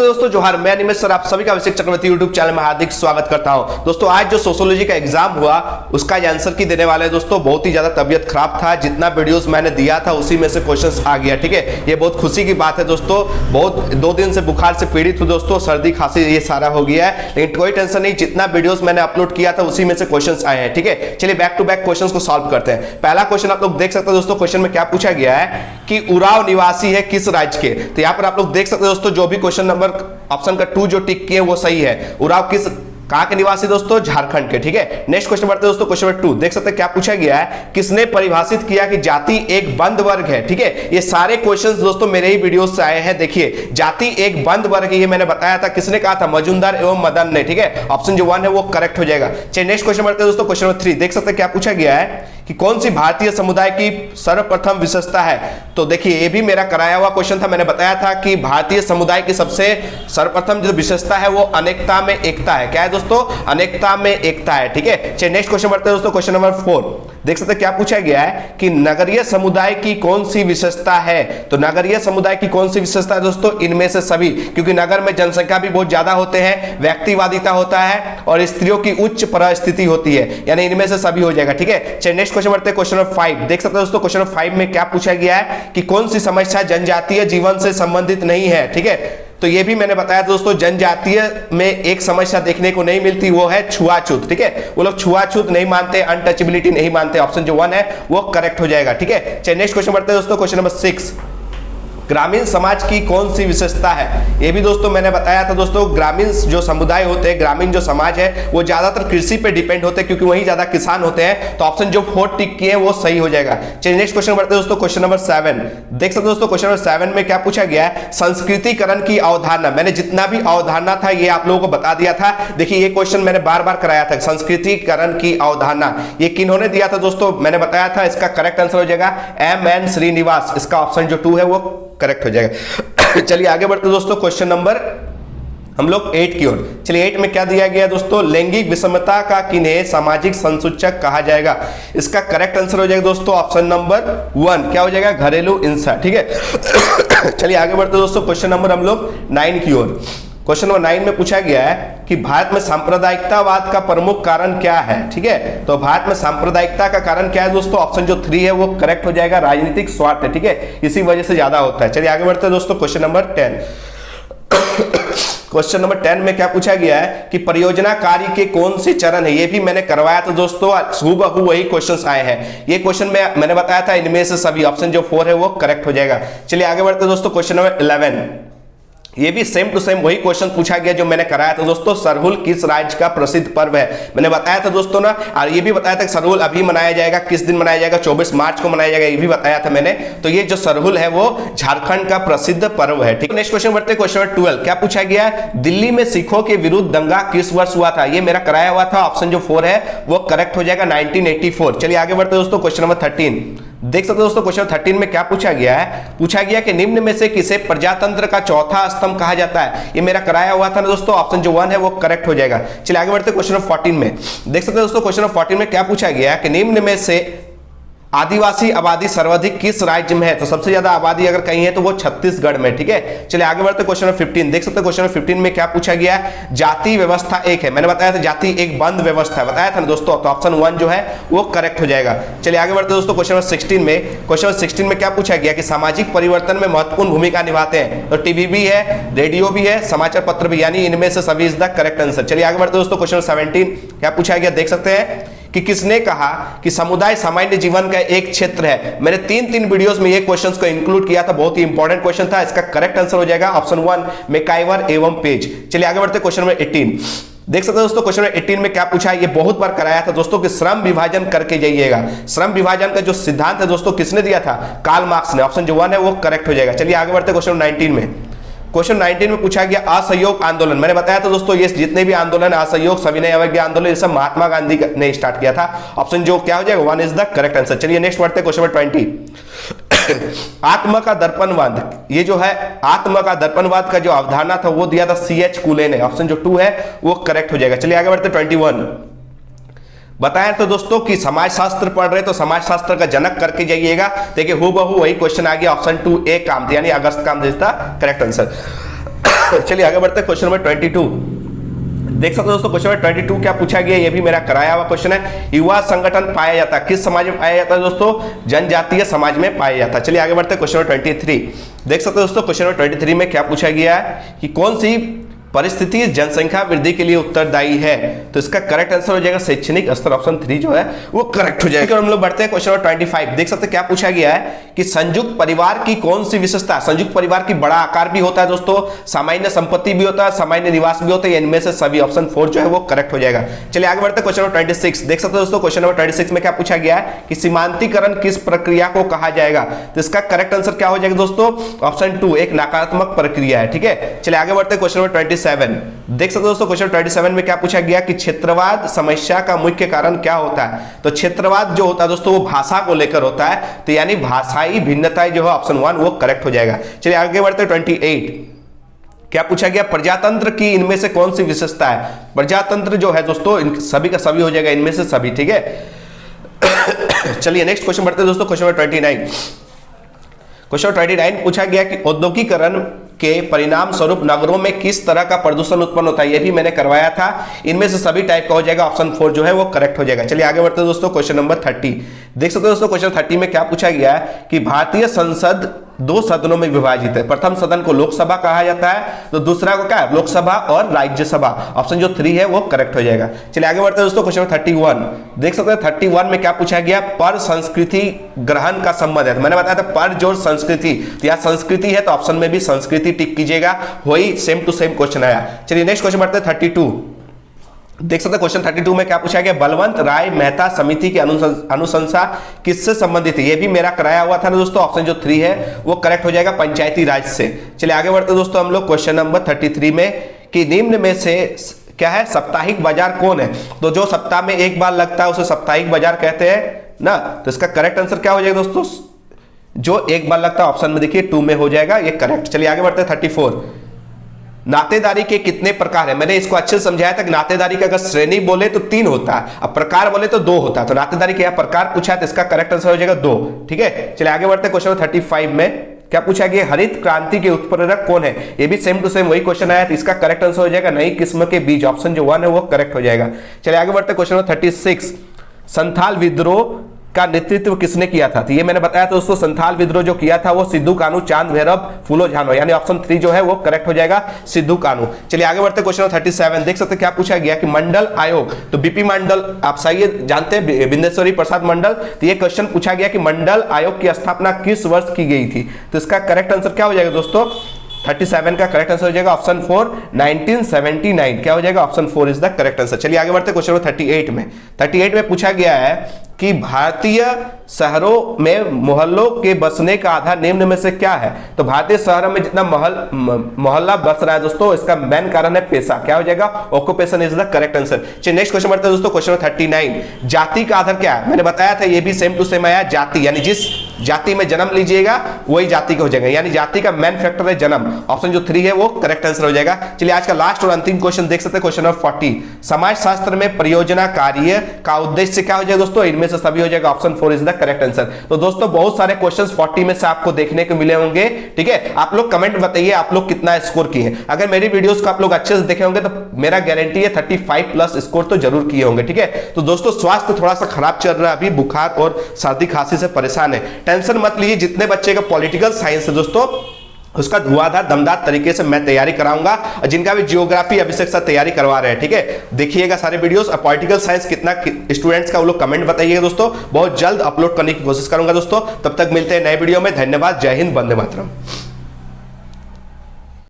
नमस्ते दोस्तों, जोहार। मैं निमेश सर आप सभी का अभिषेक चक्रवर्ती यूट्यूब चैनल में हार्दिक स्वागत करता हूं। दोस्तों आज जो सोशियोलॉजी का एग्जाम हुआ उसका आंसर की देने वाले हैं। दोस्तों बहुत ही ज्यादा तबियत खराब था, जितना वीडियोस मैंने दिया था उसी में से क्वेश्चंस आ गया। ठीक है, ये बहुत खुशी की बात है दोस्तों। बहुत 2 दिन से बुखार से पीड़ित हूं दोस्तों, सर्दी खांसी ये सारा हो गया है, लेकिन कोई टेंशन नहीं, जितना वीडियोस मैंने अपलोड किया था उसी में से क्वेश्चंस आए हैं। ठीक है, चलिए बैक टू बैक क्वेश्चंस को सॉल्व करते हैं। पहला क्वेश्चन आप लोग देख सकते हैं दोस्तों, क्वेश्चन में क्या पूछा गया है कि उराव निवासी है किस राज्य के। तो यहाँ पर आप लोग देख सकते हैं दोस्तों, जो भी क्वेश्चन नंबर ऑप्शन का 2 जो टिक किए वो सही है। उराव किस कहां के निवासी दोस्तों? झारखंड के। ठीक है, नेक्स्ट क्वेश्चन बढ़ते हैं दोस्तों, क्वेश्चन नंबर 2 देख सकते हैं क्या पूछा गया है, किसने परिभाषित किया कि जाति एक बंद वर्ग है। ठीक है, ये सारे क्वेश्चंस दोस्तों मेरे ही वीडियो से आए हैं। देखिए जाति एक बंद वर्ग है, ये मैंने बताया था, किसने कहा था? मजूमदार एवं मदन ने। ठीक है, ऑप्शन जो 1 है वो करेक्ट हो जाएगा। चलिए नेक्स्ट क्वेश्चन बढ़ते हैं दोस्तों, क्वेश्चन नंबर 3 देख सकते हैं क्या पूछा गया है कि कौन सी भारतीय समुदाय की सर्वप्रथम विशेषता है। तो देखिए ये भी मेरा कराया हुआ क्वेश्चन था, मैंने बताया था कि भारतीय समुदाय की सबसे सर्वप्रथम जो विशेषता है वो अनेकता में एकता है। क्या है दोस्तों? अनेकता में एकता है। ठीक है, चलिए नेक्स्ट क्वेश्चन बढ़ते हैं दोस्तों, क्वेश्चन नंबर 4 देख सकते हैं क्या पूछा गया है कि नगरीय समुदाय की कौन सी विशेषता है। तो नगरीय समुदाय की कौन सी विशेषता है दोस्तों? इनमें से सभी, क्योंकि नगर में जनसंख्या भी बहुत ज्यादा होते हैं, व्यक्तिवादिता होता है और स्त्रियों की उच्च परिस्थिति होती है, यानी इनमें से सभी हो जाएगा। ठीक है, चलिए नेक्स्ट क्वेश्चन बढ़ते हैं, क्वेश्चन नंबर 5 देख सकते हैं दोस्तों, क्वेश्चन नंबर 5 में क्या पूछा गया है कि कौन सी समस्या जनजातीय जीवन से संबंधित नहीं है। ठीक है, तो ये भी मैंने बताया दोस्तों, जनजातीय में एक समस्या देखने को नहीं मिलती, वो है छुआछूत। ठीक है, वो लोग छुआछूत नहीं मानते, अनटचेबिलिटी नहीं मानते। ऑप्शन जो 1 है वो करेक्ट हो जाएगा। ठीक है, चलिए नेक्स्ट क्वेश्चन बढ़ते हैं दोस्तों, क्वेश्चन नंबर 6 ग्रामीण समाज की कौन सी विशेषता है। ये भी दोस्तों मैंने बताया था दोस्तों, ग्रामीण जो समुदाय होते हैं, ग्रामीण जो समाज है वो ज्यादातर कृषि पे डिपेंड होते हैं, क्योंकि वही ज्यादा किसान होते हैं। तो ऑप्शन जो 4 टिक किए वो सही हो जाएगा। चलिए नेक्स्ट क्वेश्चन बढ़ते हैं दोस्तों, क्वेश्चन नंबर 7 देख सकते हैं दोस्तों, क्वेश्चन नंबर 7 में क्या पूछा गया है, संस्कृतिकरण की अवधारणा। मैंने जितना भी अवधारणा था ये आप लोगों को बता दिया था। देखिए ये क्वेश्चन मैंने बार बार कराया था, संस्कृतिकरण की अवधारणा ये किन्होंने दिया था दोस्तों? मैंने बताया था, इसका करेक्ट आंसर हो जाएगा M.N. श्रीनिवास। इसका ऑप्शन जो 2 है वो करेक्ट हो जाएगा। चलिए आगे बढ़ते दोस्तों, क्वेश्चन नंबर हम लोग 8 की ओर। चलिए 8 में क्या दिया गया दोस्तों, लैंगिक विषमता का किन्हें सामाजिक संसूचक कहा जाएगा। इसका करेक्ट आंसर हो जाएगा दोस्तों ऑप्शन नंबर 1, क्या हो जाएगा? घरेलू हिंसा। ठीक है, चलिए आगे बढ़ते दोस्तों, क्वेश्चन नंबर हम लोग 9 की ओर। क्वेश्चन नंबर 9 में पूछा गया है कि भारत में सांप्रदायिकतावाद का प्रमुख कारण क्या है। ठीक है, तो भारत में सांप्रदायिकता का कारण क्या है दोस्तों? ऑप्शन जो 3 है वो करेक्ट हो जाएगा, राजनीतिक स्वार्थ है। ठीक है, इसी वजह से ज्यादा होता है। चलिए आगे बढ़ते हैं दोस्तों, क्वेश्चन नंबर 10 क्वेश्चन नंबर 10 में क्या पूछा गया है कि परियोजना कार्य के कौन से चरण है। ये भी मैंने करवाया था दोस्तों, हूबहू वही क्वेश्चंस आए हैं। ये क्वेश्चन में मैंने बताया था, इनमें से सभी ऑप्शन जो 4 है वो करेक्ट हो जाएगा। चलिए आगे बढ़ते दोस्तों, क्वेश्चन नंबर 11 ये भी सेम टू सेम वही क्वेश्चन पूछा गया जो मैंने कराया था दोस्तों, सरहुल किस राज्य का प्रसिद्ध पर्व है। मैंने बताया था दोस्तों ना, और ये भी बताया था कि सरहुल अभी मनाया जाएगा, किस दिन मनाया जाएगा? 24 मार्च को मनाया जाएगा, ये भी बताया था मैंने। तो ये जो सरहुल है वो झारखंड का प्रसिद्ध पर्व है। ठीक है, नेक्स्ट क्वेश्चन बढ़ते हैं, क्वेश्चन नंबर 12 क्या पूछा गया है, दिल्ली में सिखों के विरुद्ध दंगा किस वर्ष हुआ था। ये मेरा कराया हुआ था, ऑप्शन जो 4 है वो करेक्ट हो जाएगा, 1984। चलिए आगे बढ़ते दोस्तों, क्वेश्चन नंबर 13 देख सकते हो दोस्तों, क्वेश्चन 13 में क्या पूछा गया है, पूछा गया कि निम्न में से किसे प्रजातंत्र का चौथा स्तंभ कहा जाता है। ये मेरा कराया हुआ था ना दोस्तों, ऑप्शन जो 1 है वो करेक्ट हो जाएगा। चलिए आगे बढ़ते क्वेश्चन 14 में देख सकते हो दोस्तों, क्वेश्चन 14 में क्या पूछा गया कि निम्न में से आदिवासी आबादी सर्वाधिक किस राज्य में है। तो सबसे ज्यादा आबादी अगर कहीं है तो वो छत्तीसगढ़ में। ठीक है, चलिए आगे बढ़ते क्वेश्चन नंबर 15 देख सकते हैं, क्वेश्चन नंबर 15 में क्या पूछा गया है, जाति व्यवस्था एक है। मैंने बताया था जाति एक बंद व्यवस्था है, बताया था ना दोस्तों, तो ऑप्शन 1 जो है वो करेक्ट हो जाएगा। चलिए आगे बढ़ते दोस्तों, क्वेश्चन नंबर 16 में क्वेश्चन नंबर 16 में क्या पूछा गया कि सामाजिक परिवर्तन में महत्वपूर्ण भूमिका निभाते हैं। तो टीवी भी है, रेडियो भी है, समाचार पत्र भी, यानी इनमें से सभी इज द करेक्ट आंसर। चलिए आगे बढ़ते दोस्तों, क्वेश्चन 17 क्या पूछा गया देख सकते हैं कि किसने कहा कि समुदाय सामान्य जीवन का एक क्षेत्र है। मैंने 3 वीडियोस में ये क्वेश्चंस को इंक्लूड किया था, बहुत ही इंपॉर्टेंट क्वेश्चन था। इसका करेक्ट आंसर हो जाएगा ऑप्शन 1 मैकाइवर एवं पेज। चलिए आगे बढ़ते क्वेश्चन नंबर 18 देख सकते हो दोस्तों, क्वेश्चन नंबर 18 में क्या पूछा है, ये बहुत बार कराया था दोस्तों कि श्रम विभाजन करके जाइएगा। श्रम विभाजन का जो सिद्धांत है दोस्तों किसने दिया था? कार्ल मार्क्स ने। ऑप्शन जो 1 है वो करेक्ट हो जाएगा। चलिए आगे बढ़ते क्वेश्चन 19 में क्वेश्चन 19 में पूछा गया असहयोग आंदोलन। मैंने बताया था दोस्तों ये जितने भी आंदोलन असहयोग सविनय अवज्ञा आंदोलन ये सब महात्मा गांधी ने स्टार्ट किया था। ऑप्शन जो क्या हो जाएगा 1 इज द करेक्ट आंसर। चलिए नेक्स्ट बढ़ते हैं क्वेश्चन नंबर 20 आत्मा का दर्पणवाद। ये जो है आत्मा का दर्पणवाद का जो अवधारणा था वो दिया था C.H. कुले ने। ऑप्शन जो 2 है वो करेक्ट हो जाएगा। चलिए आगे बढ़ते 21 बताया तो दोस्तों कि समाजशास्त्र पढ़ रहे तो समाजशास्त्र का जनक करके जाइएगा। देखिए हूबहू वही क्वेश्चन आ गया, ऑप्शन 2 ए काम यानी अगस्त काम था करेक्ट आंसर। चलिए आगे बढ़ते हैं क्वेश्चन नंबर 22। देख सकते हो दोस्तों क्वेश्चन नंबर 22 क्या पूछा गया, ये भी मेरा कराया हुआ क्वेश्चन है। युवा संगठन पाया जाता है किस समाज में पाया जाता है दोस्तों, जनजातीय समाज में पाया जाता है। चलिए आगे बढ़ते हैं क्वेश्चन नंबर 23। देख सकते हो दोस्तों क्वेश्चन नंबर 23 में क्या पूछा गया है कि कौन सी परिस्थिति जनसंख्या वृद्धि के लिए उत्तरदायी है, तो इसका करेक्ट आंसर हो जाएगा शैक्षणिक स्तर, ऑप्शन 3 जो है वो करेक्ट हो जाएगा। हम लोग बढ़ते हैं क्वेश्चन नंबर 25। देख सकते हैं क्या पूछा गया है कि संयुक्त परिवार की कौन सी विशेषता, संयुक्त परिवार की बड़ा आकार भी होता है दोस्तों, सामान्य संपत्ति भी होता है, सामान्य निवास भी होता है, इनमें से सभी, ऑप्शन 4 जो है वो करेक्ट हो जाएगा। चलिए आगे बढ़ते हैं क्वेश्चन नंबर 26। देख सकते हैं दोस्तों क्वेश्चन नंबर 26 में क्या पूछा गया है कि सीमांतीकरण किस प्रक्रिया को कहा जाएगा, तो इसका करेक्ट आंसर क्या हो जाएगा दोस्तों, ऑप्शन 2 एक नकारात्मक प्रक्रिया है। ठीक है, चलिए आगे बढ़ते हैं क्वेश्चन नंबर 27। देख सकते हो दोस्तों क्वेश्चन 27 में क्या पूछा गया कि क्षेत्रवाद समस्या का मुख्य कारण क्या होता है, तो क्षेत्रवाद जो होता है दोस्तों वो भाषा को लेकर होता है, तो यानी भाषाई भिन्नताएं जो है ऑप्शन 1 वो करेक्ट हो जाएगा। चलिए आगे बढ़ते हैं 28। क्या पूछा गया, प्रजातंत्र की इनमें से कौन सी विशेषता है, प्रजातंत्र जो है दोस्तों सभी का सभी हो जाएगा, इनमें से सभी। ठीक है, चलिए नेक्स्ट क्वेश्चन बढ़ते हैं दोस्तों क्वेश्चन नंबर 29। क्वेश्चन 29 पूछा गया कि औद्योगिकरण के परिणाम स्वरूप नगरों में किस तरह का प्रदूषण उत्पन्न होता है, ये भी मैंने करवाया था, इनमें से सभी टाइप का हो जाएगा, ऑप्शन 4 जो है वो करेक्ट हो जाएगा। चलिए आगे बढ़ते हैं दोस्तों क्वेश्चन नंबर 30। देख सकते हो दोस्तों क्वेश्चन 30 में क्या पूछा गया है कि भारतीय संसद 2 सदनों में विभाजित है, प्रथम सदन को लोकसभा कहा जाता है, तो दूसरा को क्या है, लोकसभा और राज्यसभा, ऑप्शन जो 3 है वो करेक्ट हो जाएगा। चलिए आगे बढ़ते हैं दोस्तों क्वेश्चन 31। देख सकते हैं 31 में क्या पूछा गया, पर संस्कृति ग्रहण का संबंध है, तो मैंने बताया था पर जोड़ संस्कृति, तो यह संस्कृति है तो ऑप्शन में भी संस्कृति टिक कीजिएगा, वही सेम टू सेम क्वेश्चन आया। चलिए नेक्स्ट क्वेश्चन बढ़ते हैं 32। देख सकते हैं क्वेश्चन 32 में क्या पूछा गया, बलवंत राय मेहता समिति की अनुशंसा किससे संबंधित है, ये भी मेरा कराया हुआ था ना दोस्तों, ऑप्शन जो 3 है वो करेक्ट हो जाएगा, पंचायती राज से। चलिए आगे बढ़ते हैं दोस्तों हम लोग क्वेश्चन नंबर 33 में कि निम्न में से क्या है, साप्ताहिक बाजार कौन है, तो जो सप्ताह में एक बार लगता है उसे साप्ताहिक बाजार कहते हैं ना, तो इसका करेक्ट आंसर क्या हो जाएगा दोस्तों, जो एक बार लगता है ऑप्शन में देखिए 2 में हो जाएगा ये करेक्ट। चलिए आगे बढ़ते हैं 34। नातेदारी के कितने प्रकार है, मैंने इसको अच्छे से समझाया था कि नातेदारी का अगर श्रेणी बोले तो 3 होता है, अब प्रकार बोले तो 2 होता है, तो नातेदारी के प्रकार पूछा है तो इसका करेक्ट आंसर हो जाएगा 2। ठीक है, चलिए आगे बढ़ते हैं क्वेश्चन 35 में क्या पूछा गया, हरित क्रांति के उत्प्रेरक कौन है, ये भी सेम टू सेम वही क्वेश्चन आया, तो इसका करेक्ट आंसर हो जाएगा नई किस्म के बीज, ऑप्शन जो 1 है वो करेक्ट हो जाएगा। चलिए आगे बढ़ते हैं क्वेश्चन 36। संथाल विद्रोह का नेतृत्व किसने किया था, तो ये मैंने बताया था दोस्तों, संथाल विद्रोह जो किया था वो सिद्धू कानू, चांद भैरव, फूलो झानो, यानी ऑप्शन 3 जो है वो करेक्ट हो जाएगा, सिद्धू कानू। चलिए आगे बढ़ते क्वेश्चन 37। देख सकते क्या पूछा गया कि मंडल आयोग, तो बीपी मंडल आप सही जानते हैं, बिंदेश्वरी प्रसाद मंडल, तो ये क्वेश्चन पूछा गया कि मंडल आयोग की स्थापना किस वर्ष की गई थी, तो इसका करेक्ट आंसर क्या हो जाएगा दोस्तों, 37 का करेक्ट आंसर हो जाएगा ऑप्शन 4 1979, क्या हो जाएगा, option 4 is the correct answer. चलिए आगे बढ़ते क्वेश्चन 38 में। 38 में पूछा गया है कि भारतीय शहरों में मोहल्लों के बसने का आधार निम्न में से क्या है, तो भारतीय शहरों में जितना मोहल्ला बस रहा है दोस्तों, इसका मेन कारण है पेशा, क्या हो जाएगा, occupation is the correct answer. चलिए नेक्स्ट क्वेश्चन बढ़ते हैं दोस्तों क्वेश्चन 39। जाति का आधार क्या है, मैंने बताया था ये भी सेम टू सेम आया, जाति यानी जिस जाति में जन्म लीजिएगा वही जाति का हो जाएगा, यानी जाति का मेन फैक्टर है जन्म, ऑप्शन जो 3 है वो करेक्ट आंसर हो जाएगा। चलिए आज का लास्ट और अंतिम क्वेश्चन देख सकते हैं क्वेश्चन नंबर 40। समाज शास्त्र में परियोजना कार्य का उद्देश्य क्या हो जाएगा दोस्तों, इनमें से सभी हो जाएगा, option 4 is the correct answer. तो दोस्तों बहुत सारे क्वेश्चंस 40 में से आपको देखने को मिले होंगे। ठीक है, आप लोग कमेंट बताइए आप लोग कितना स्कोर किए हैं, अगर मेरी वीडियोस को आप लोग अच्छे से देखे होंगे तो मेरा गारंटी है 35 प्लस स्कोर तो जरूर किए होंगे। ठीक है, तो दोस्तों स्वास्थ्य थोड़ा सा खराब चल रहा है, अभी बुखार और सर्दी खांसी से परेशान है, टेंशन मत लीजिए। जितने बच्चे का पॉलिटिकल साइंस है दोस्तों उसका धुआंधार दमदार तरीके से मैं तैयारी कराऊंगा, और जिनका भी जियोग्राफी अभिषेक साथ तैयारी करवा रहे हैं, ठीक है, देखिएगा सारे वीडियोस। और पॉलिटिकल साइंस कितना स्टूडेंट्स का वो लोग कमेंट बताइएगा दोस्तों, बहुत जल्द अपलोड करने की कोशिश करूंगा दोस्तों। तब तक मिलते हैं नए वीडियो में, धन्यवाद, जय हिंद, वंदे मातरम।